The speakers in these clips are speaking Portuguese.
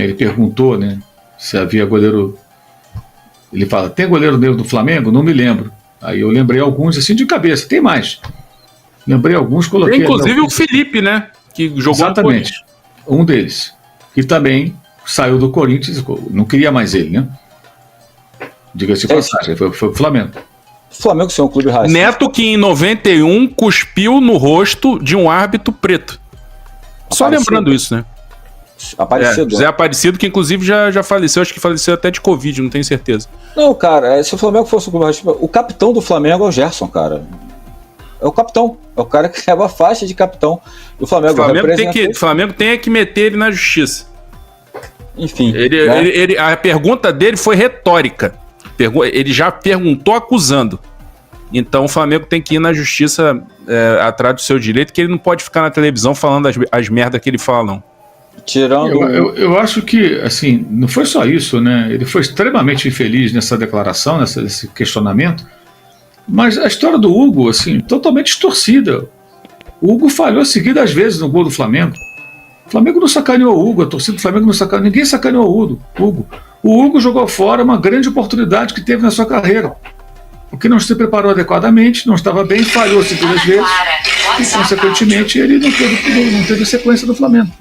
Ele perguntou, né, se havia goleiro. Ele fala, tem goleiro negro do Flamengo? Não me lembro. Aí eu lembrei alguns assim de cabeça, tem mais. Lembrei alguns, coloquei. Tem inclusive o Felipe, né? Que jogou. Exatamente. Um deles. Que também saiu do Corinthians, não queria mais ele, né? Diga-se de passagem, foi pro Flamengo. O Flamengo é um clube racista. Neto que em 91 cuspiu no rosto de um árbitro preto. Só lembrando isso, né? Aparecido. José Aparecido, que inclusive já faleceu, acho que faleceu até de Covid, não tenho certeza. Não, cara, se o Flamengo fosse um clube racista, o capitão do Flamengo é o Gerson, cara. É o capitão. É o cara que leva a faixa de capitão do Flamengo. O Flamengo tem que meter ele na justiça. Enfim. A pergunta dele foi retórica. Ele já perguntou acusando. Então o Flamengo tem que ir na justiça atrás do seu direito, que ele não pode ficar na televisão falando as merdas que ele fala, não. Tirando... Eu acho que, assim, não foi só isso, né? Ele foi extremamente infeliz nessa declaração, nesse questionamento, mas a história do Hugo, assim, totalmente distorcida. O Hugo falhou seguidas vezes no gol do Flamengo. O Flamengo não sacaneou o Hugo, a torcida do Flamengo não sacaneou, ninguém sacaneou o Hugo. O Hugo jogou fora uma grande oportunidade que teve na sua carreira, porque não se preparou adequadamente, não estestava bem, falhou seguidas vezes, e consequentemente ele não teve sequência do Flamengo.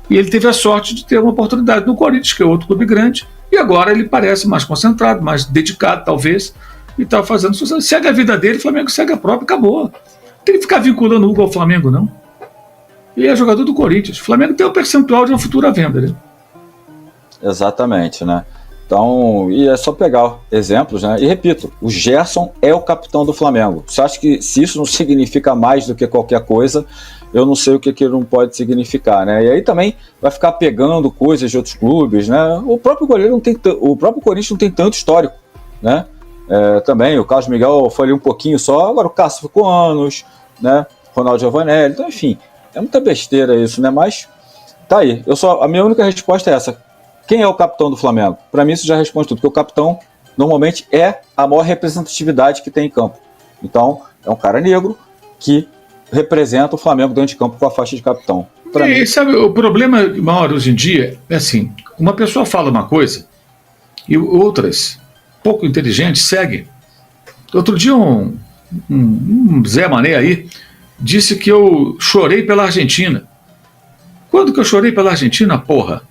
E ele teve a sorte de ter uma oportunidade no Corinthians, que é outro clube grande, e agora ele parece mais concentrado, mais dedicado, talvez, e está fazendo sucesso. Segue a vida dele, o Flamengo segue a própria, acabou. Não tem que ficar vinculando o Hugo ao Flamengo, não. Ele é jogador do Corinthians. O Flamengo tem um percentual de uma futura venda, né? Exatamente, né? Então, e é só pegar exemplos, né? E repito, o Gerson é o capitão do Flamengo. Você acha que se isso não significa mais do que qualquer coisa, eu não sei o que não pode significar, né? E aí também vai ficar pegando coisas de outros clubes, né? O próprio Corinthians não tem tanto histórico, né? Também o Carlos Miguel foi ali um pouquinho só, agora o Cássio ficou anos, né? Ronaldo Giovanelli, então enfim, é muita besteira isso, né? Mas tá aí. A minha única resposta é essa. Quem é o capitão do Flamengo? Para mim isso já responde tudo, porque o capitão normalmente é a maior representatividade que tem em campo. Então, é um cara negro que representa o Flamengo dentro de campo com a faixa de capitão. Sabe, o problema maior hoje em dia é assim, uma pessoa fala uma coisa e outras, pouco inteligentes, seguem. Outro dia um Zé Mané aí disse que eu chorei pela Argentina. Quando que eu chorei pela Argentina, porra?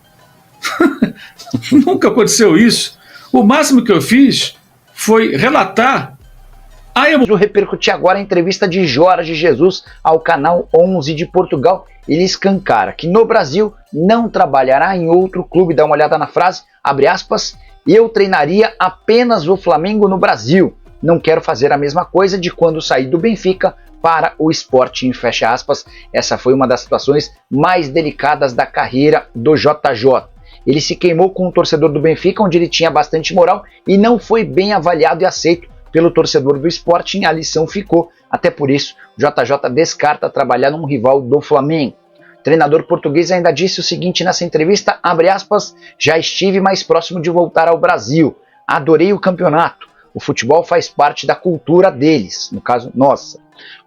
Nunca aconteceu isso. O máximo que eu fiz foi relatar. Vou repercutir agora a entrevista de Jorge Jesus ao canal 11 de Portugal. Ele escancara que no Brasil não trabalhará em outro clube. Dá uma olhada na frase, abre aspas, eu treinaria apenas o Flamengo no Brasil. Não quero fazer a mesma coisa de quando saí do Benfica para o Sporting, fecha aspas. Essa foi uma das situações mais delicadas da carreira do JJ. Ele se queimou com o torcedor do Benfica, onde ele tinha bastante moral e não foi bem avaliado e aceito pelo torcedor do Sporting. A lição ficou, até por isso o JJ descarta trabalhar num rival do Flamengo. O treinador português ainda disse o seguinte nessa entrevista, abre aspas, já estive mais próximo de voltar ao Brasil, adorei o campeonato, o futebol faz parte da cultura deles, no caso nossa,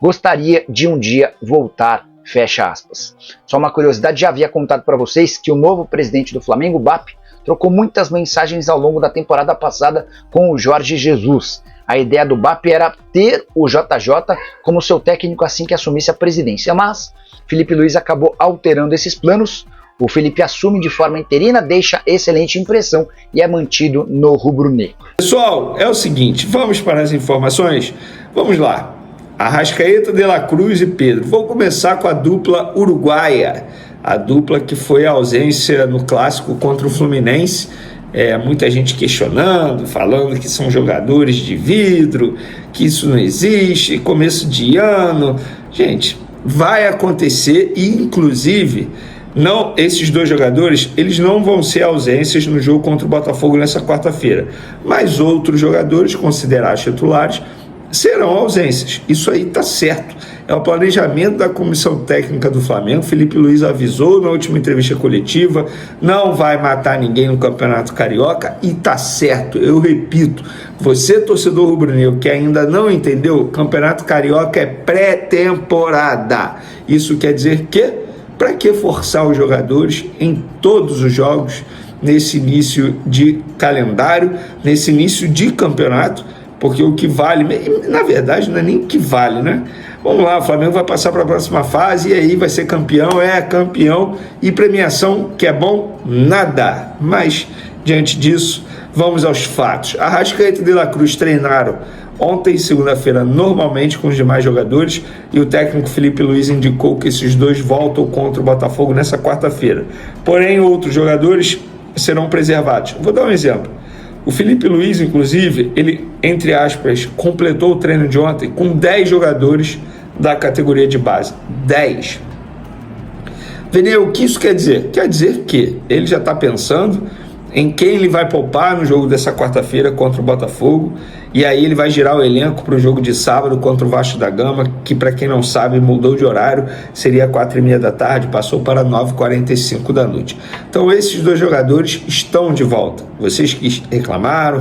gostaria de um dia voltar, fecha aspas. Só uma curiosidade, já havia contado para vocês que o novo presidente do Flamengo, BAP, trocou muitas mensagens ao longo da temporada passada com o Jorge Jesus. A ideia do BAP era ter o JJ como seu técnico assim que assumisse a presidência, mas Felipe Luiz acabou alterando esses planos. O Felipe assume de forma interina, deixa excelente impressão e é mantido no rubro-negro. Pessoal, é o seguinte, vamos para as informações? Vamos lá. Arrascaeta, De La Cruz e Pedro. Vou começar com a dupla uruguaia, a dupla que foi a ausência no clássico contra o Fluminense. Muita gente questionando, falando que são jogadores de vidro, que isso não existe, começo de ano. Gente, vai acontecer e, inclusive, esses dois jogadores eles não vão ser ausências no jogo contra o Botafogo nessa quarta-feira, mas outros jogadores considerados titulares serão ausências. Isso aí está certo. É o planejamento da comissão técnica do Flamengo. Felipe Luiz avisou na última entrevista coletiva, não vai matar ninguém no Campeonato Carioca e tá certo. Eu repito, você torcedor rubro-negro que ainda não entendeu, Campeonato Carioca é pré-temporada. Isso quer dizer que para que forçar os jogadores em todos os jogos, nesse início de calendário, nesse início de campeonato? Porque o que vale, na verdade não é nem o que vale, né? Vamos lá, o Flamengo vai passar para a próxima fase e aí vai ser campeão, campeão, e premiação, que é bom? Nada. Mas, diante disso, vamos aos fatos. Arrascaeta e De La Cruz treinaram ontem, segunda-feira, normalmente com os demais jogadores, e o técnico Felipe Luiz indicou que esses dois voltam contra o Botafogo nessa quarta-feira. Porém, outros jogadores serão preservados. Vou dar um exemplo. O Felipe Luiz, inclusive, ele, entre aspas, completou o treino de ontem com 10 jogadores da categoria de base. 10. Veneu, o que isso quer dizer? Quer dizer que ele já está pensando em quem ele vai poupar no jogo dessa quarta-feira contra o Botafogo, e aí ele vai girar o elenco para o jogo de sábado contra o Vasco da Gama, que, para quem não sabe, mudou de horário, seria 4h30 da tarde, passou para 9h45 da noite. Então esses dois jogadores estão de volta. Vocês que reclamaram,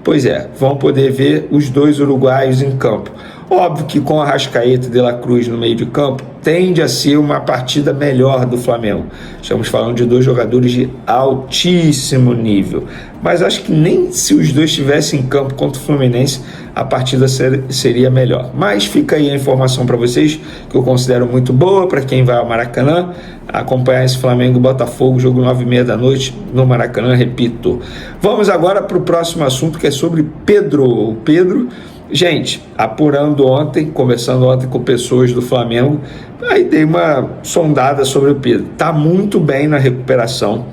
pois é, vão poder ver os dois uruguaios em campo. Óbvio que com Arrascaeta e De La Cruz no meio de campo, tende a ser uma partida melhor do Flamengo. Estamos falando de dois jogadores de altíssimo nível. Mas acho que nem se os dois estivessem em campo contra o Fluminense, a partida seria melhor. Mas fica aí a informação para vocês, que eu considero muito boa para quem vai ao Maracanã, acompanhar esse Flamengo Botafogo, jogo 9h30 da noite no Maracanã, repito. Vamos agora para o próximo assunto, que é sobre Pedro. O Pedro... Gente, apurando ontem, conversando ontem com pessoas do Flamengo, aí dei uma sondada sobre o Pedro. Está muito bem na recuperação.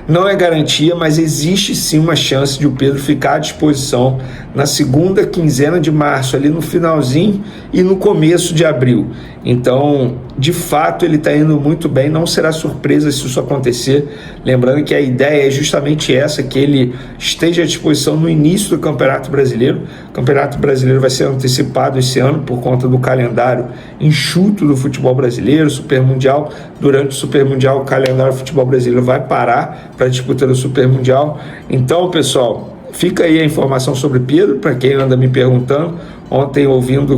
Não é garantia, mas existe sim uma chance de o Pedro ficar à disposição na segunda quinzena de março, ali no finalzinho e no começo de abril. Então, de fato, ele está indo muito bem, não será surpresa se isso acontecer. Lembrando que a ideia é justamente essa, que ele esteja à disposição no início do Campeonato Brasileiro. O Campeonato Brasileiro vai ser antecipado esse ano por conta do calendário enxuto do futebol brasileiro, Super Mundial. Durante o Super Mundial, o calendário do futebol brasileiro vai parar para disputar o Super Mundial. Então, pessoal, fica aí a informação sobre Pedro, para quem anda me perguntando. Ontem,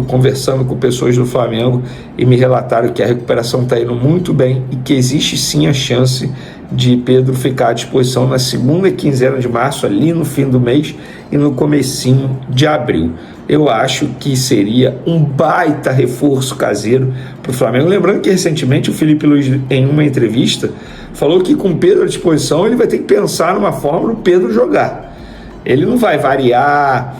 conversando com pessoas do Flamengo, e me relataram que a recuperação está indo muito bem e que existe sim a chance de Pedro ficar à disposição na segunda quinzena de março, ali no fim do mês, e no comecinho de abril. Eu acho que seria um baita reforço caseiro para o Flamengo. Lembrando que recentemente o Felipe Luiz, em uma entrevista, falou que com Pedro à disposição ele vai ter que pensar numa forma do Pedro jogar. Ele não vai variar,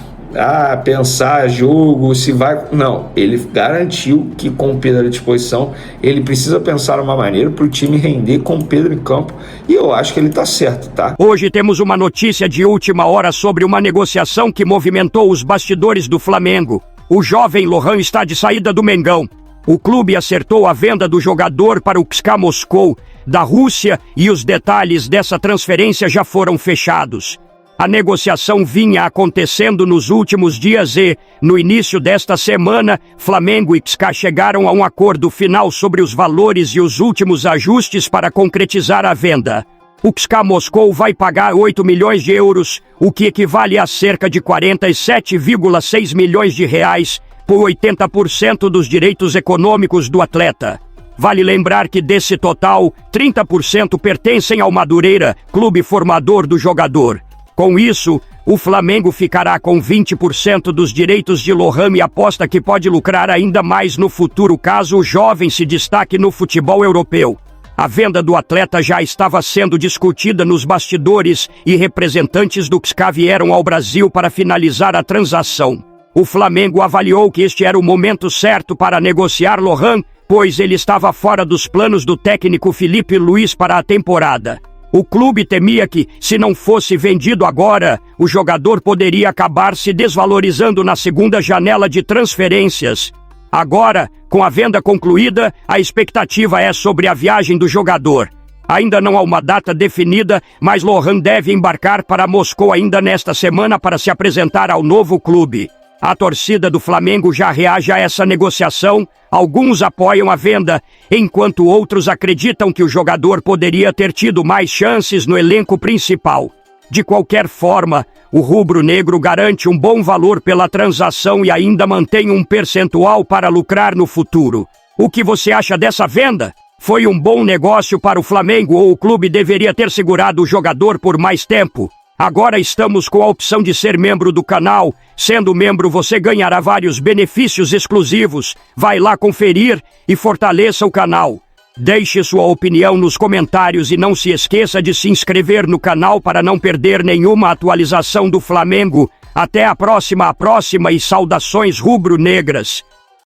pensar jogo, se vai... Não, ele garantiu que com o Pedro à disposição, ele precisa pensar uma maneira para o time render com o Pedro em campo, e eu acho que ele está certo, tá? Hoje temos uma notícia de última hora sobre uma negociação que movimentou os bastidores do Flamengo. O jovem Lohan está de saída do Mengão. O clube acertou a venda do jogador para o CSKA Moscou, da Rússia, e os detalhes dessa transferência já foram fechados. A negociação vinha acontecendo nos últimos dias e, no início desta semana, Flamengo e CSKA chegaram a um acordo final sobre os valores e os últimos ajustes para concretizar a venda. O CSKA Moscou vai pagar 8 milhões de euros, o que equivale a cerca de 47,6 milhões de reais, por 80% dos direitos econômicos do atleta. Vale lembrar que desse total, 30% pertencem ao Madureira, clube formador do jogador. Com isso, o Flamengo ficará com 20% dos direitos de Lohan e aposta que pode lucrar ainda mais no futuro caso o jovem se destaque no futebol europeu. A venda do atleta já estava sendo discutida nos bastidores e representantes do CSKA vieram ao Brasil para finalizar a transação. O Flamengo avaliou que este era o momento certo para negociar Lohan, pois ele estava fora dos planos do técnico Felipe Luiz para a temporada. O clube temia que, se não fosse vendido agora, o jogador poderia acabar se desvalorizando na segunda janela de transferências. Agora, com a venda concluída, a expectativa é sobre a viagem do jogador. Ainda não há uma data definida, mas Lohan deve embarcar para Moscou ainda nesta semana para se apresentar ao novo clube. A torcida do Flamengo já reage a essa negociação, alguns apoiam a venda, enquanto outros acreditam que o jogador poderia ter tido mais chances no elenco principal. De qualquer forma, o rubro-negro garante um bom valor pela transação e ainda mantém um percentual para lucrar no futuro. O que você acha dessa venda? Foi um bom negócio para o Flamengo ou o clube deveria ter segurado o jogador por mais tempo? Agora estamos com a opção de ser membro do canal. Sendo membro, você ganhará vários benefícios exclusivos. Vai lá conferir e fortaleça o canal. Deixe sua opinião nos comentários e não se esqueça de se inscrever no canal para não perder nenhuma atualização do Flamengo. Até a próxima e saudações rubro-negras.